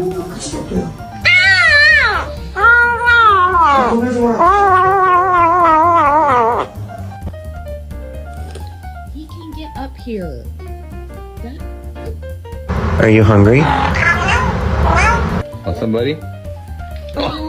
같이 줄게요. He can get up here. Are you hungry? Oh, somebody? Oh,